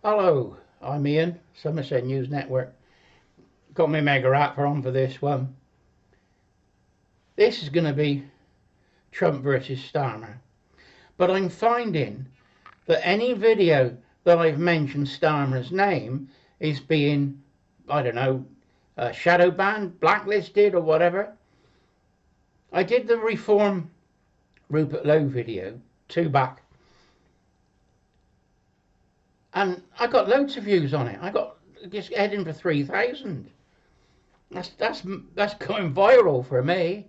Hello, I'm Ian, Somerset News Network. Got my mega app on for this one. This is going to be Trump versus Starmer. But I'm finding that any video that I've mentioned Starmer's name is being, I don't know, shadow banned, blacklisted or whatever. I did the Reform Rupert Lowe video, 2 back, and I got loads of views on it. I got just heading for 3,000. That's going viral for me.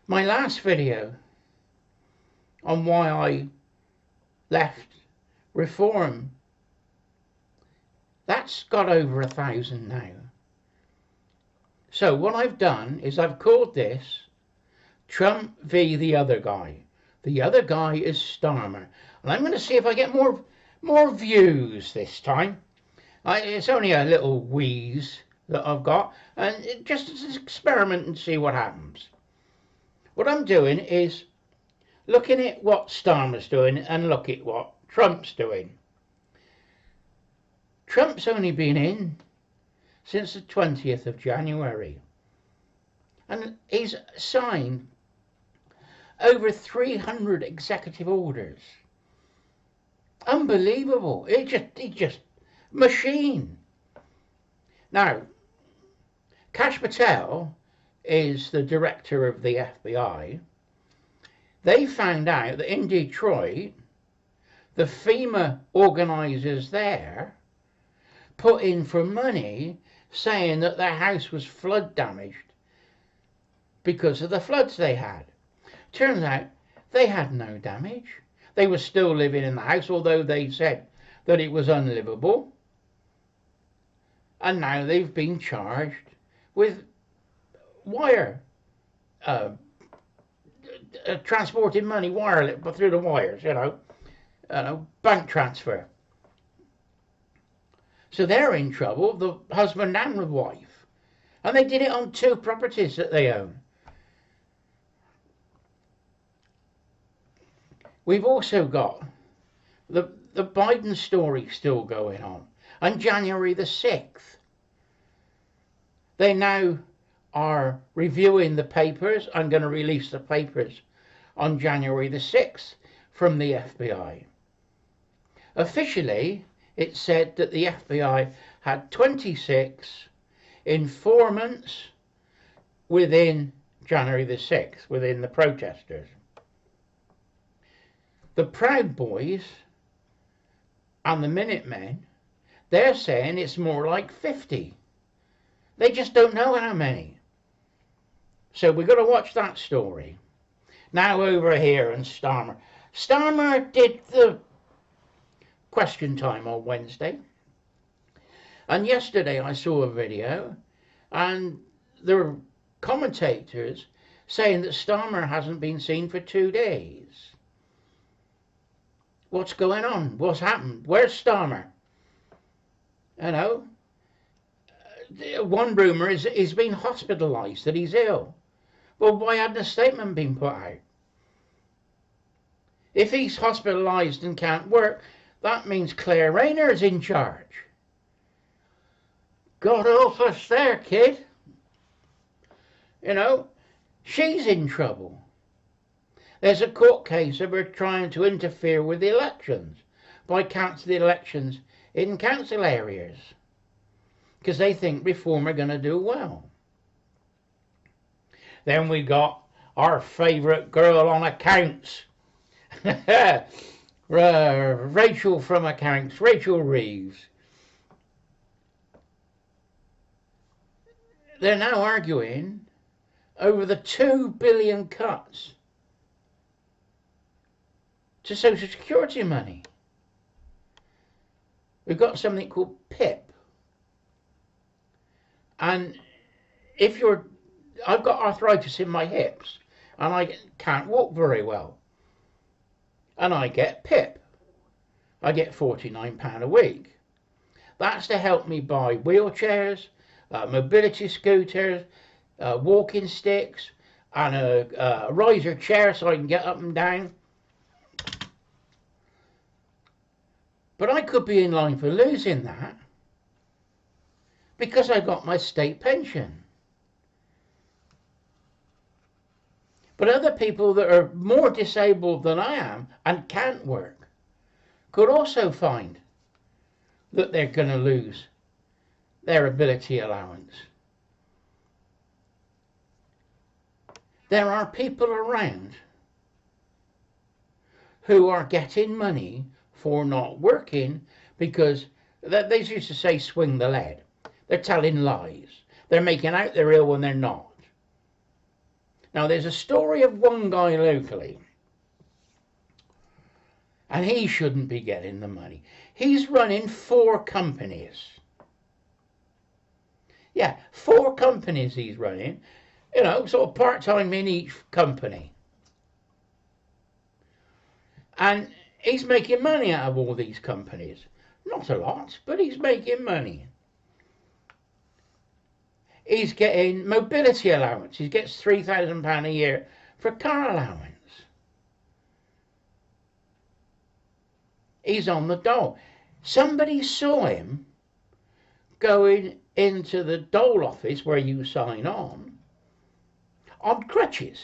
My last video on why I left Reform, that's got over 1,000 now. So what I've done is I've called this Trump v the other guy. The other guy is Starmer, and I'm going to see if I get more views this time. It's only a little wheeze that I've got, and just as an experiment and see what happens. What I'm doing is looking at what Starmer's doing and look at what Trump's doing. Trump's only been in since the 20th of January, and he's signed over 300 executive orders. Unbelievable. He just machine. Now, Kash Patel is the director of the FBI. They found out that in Detroit, the FEMA organisers there put in for money saying that their house was flood damaged because of the floods they had. Turns out they had no damage. They were still living in the house, although they said that it was unlivable. And now they've been charged with wire, transporting money through the wires, bank transfer. So they're in trouble, the husband and the wife. And they did it on 2 properties that they own. We've also got the Biden story still going on. On January the 6th, they now are reviewing the papers. I'm going to release the papers on January the 6th from the FBI. Officially, it said that the FBI had 26 informants within January the 6th, within the protesters. The Proud Boys and the Minutemen, they're saying it's more like 50. They just don't know how many. So we've got to watch that story. Now over here and Starmer. Starmer did the question time on Wednesday. And yesterday I saw a video and there were commentators saying that Starmer hasn't been seen for 2 days. What's going on? What's happened? Where's Starmer? One rumour is he's been hospitalised, that he's ill. Well, why hadn't a statement been put out? If he's hospitalised and can't work, that means Claire Rayner is in charge. God help us there, kid. She's in trouble. There's a court case of her trying to interfere with the elections by cancelling elections in council areas because they think Reform are going to do well. Then we got our favourite girl on accounts, Rachel from accounts, Rachel Reeves. They're now arguing over the 2 billion cuts to Social Security money. We've got something called PIP. And I've got arthritis in my hips and I can't walk very well. And I get PIP. I get £49 a week. That's to help me buy wheelchairs, mobility scooters, walking sticks, and a riser chair so I can get up and down. But I could be in line for losing that because I got my state pension. But other people that are more disabled than I am and can't work could also find that they're going to lose their ability allowance. There are people around who are getting money for not working because they used to say swing the lead. They're telling lies. They're making out they're ill when they're not. Now there's a story of one guy locally, and he shouldn't be getting the money. He's running 4 companies. Yeah, 4 companies he's running, you know, sort of part-time in each company. And he's making money out of all these companies. Not a lot, but he's making money. He's getting mobility allowance. He gets £3,000 a year for car allowance. He's on the dole. Somebody saw him going into the dole office where you sign on crutches.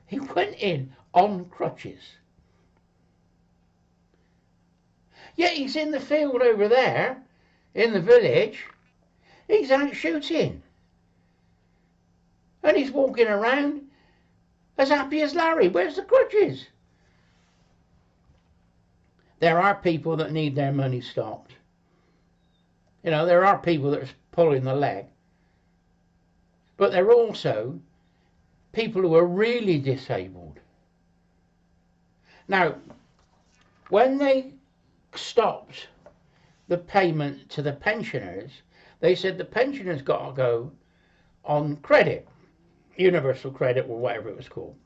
He went in on crutches. Yet he's in the field over there, in the village. He's out shooting. And he's walking around as happy as Larry. Where's the crutches? There are people that need their money stopped. You know, there are people that are pulling the leg. But there are also people who are really disabled. Now, when they stopped the payment to the pensioners, they said the pensioners got to go on credit, universal credit or whatever it was called.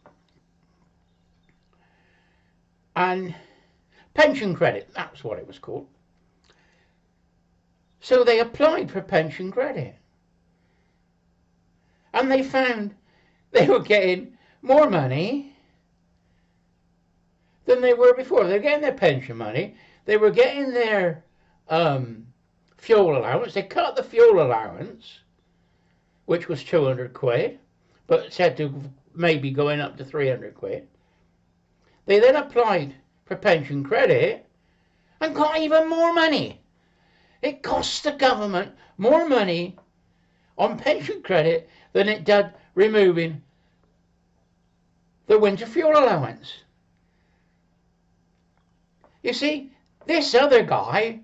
And pension credit, that's what it was called. So they applied for pension credit. And they found they were getting more money than they were before. They were getting their pension money. They were getting their fuel allowance. They cut the fuel allowance, which was 200 quid, but said to maybe going up to 300 quid. They then applied for pension credit and got even more money. It costs the government more money on pension credit than it did removing the winter fuel allowance. You see, this other guy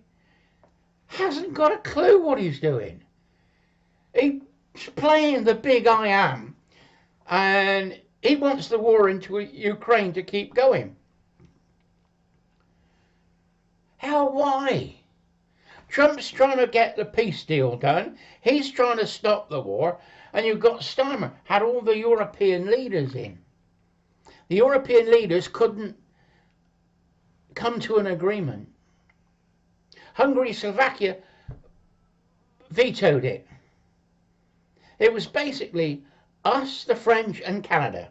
hasn't got a clue what he's doing. He's playing the big I am, and he wants the war into Ukraine to keep going. How? Why? Trump's trying to get the peace deal done. He's trying to stop the war. And you've got Steinmeier, had all the European leaders in. The European leaders couldn't come to an agreement. Hungary, Slovakia vetoed it. It was basically us, the French and Canada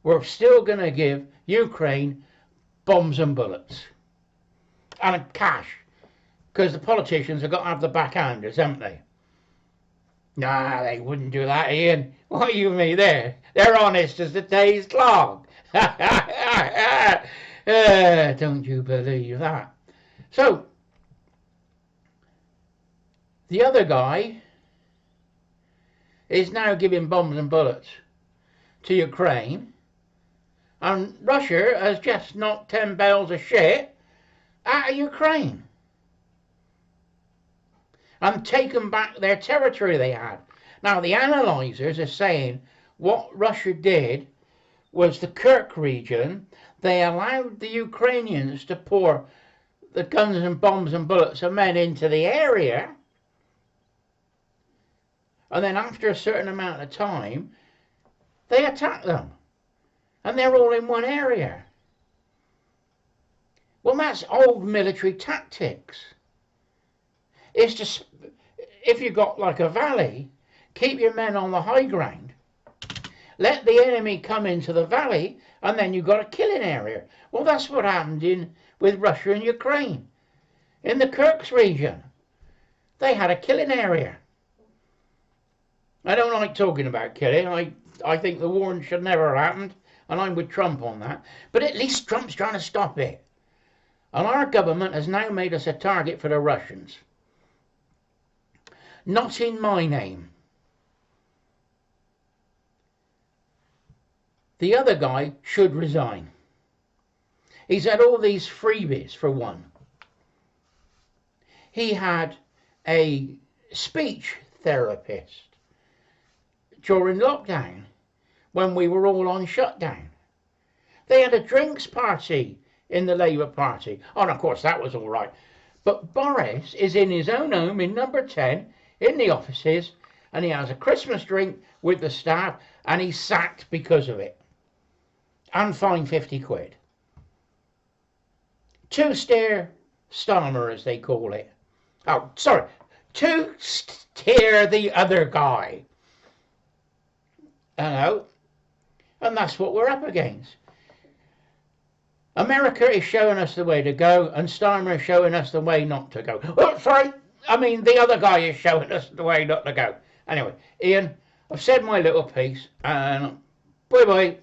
were still going to give Ukraine bombs and bullets and cash, because the politicians have got to have the backhanders, haven't they? Nah, they wouldn't do that, Ian. What you mean there? They're honest as the day's clock. Don't you believe that? So, the other guy is now giving bombs and bullets to Ukraine, and Russia has just knocked 10 bales of shit out of Ukraine and taken back their territory they had. Now the analysers are saying what Russia did was the Kursk region. They allowed the Ukrainians to pour the guns and bombs and bullets of men into the area, and then after a certain amount of time they attack them, and they're all in one area. Well, that's old military tactics. It's just, if you've got like a valley, keep your men on the high ground, let the enemy come into the valley, and then you've got a killing area. Well, that's what happened with Russia and Ukraine. In the Kirks region, they had a killing area. I don't like talking about killing. I think the war should never have happened, and I'm with Trump on that. But at least Trump's trying to stop it. And our government has now made us a target for the Russians. Not in my name. The other guy should resign. He's had all these freebies, for one. He had a speech therapist during lockdown when we were all on shutdown. They had a drinks party in the Labour Party. Oh, and of course that was all right. But Boris is in his own home in number 10 in the offices, and he has a Christmas drink with the staff, and he's sacked because of it. And fined 50 quid. Two-steer Starmer, as they call it. Oh, sorry. Two-steer the other guy. You know? And that's what we're up against. America is showing us the way to go, and Starmer is showing us the way not to go. Oh, sorry. I mean, the other guy is showing us the way not to go. Anyway, Ian, I've said my little piece, and bye-bye.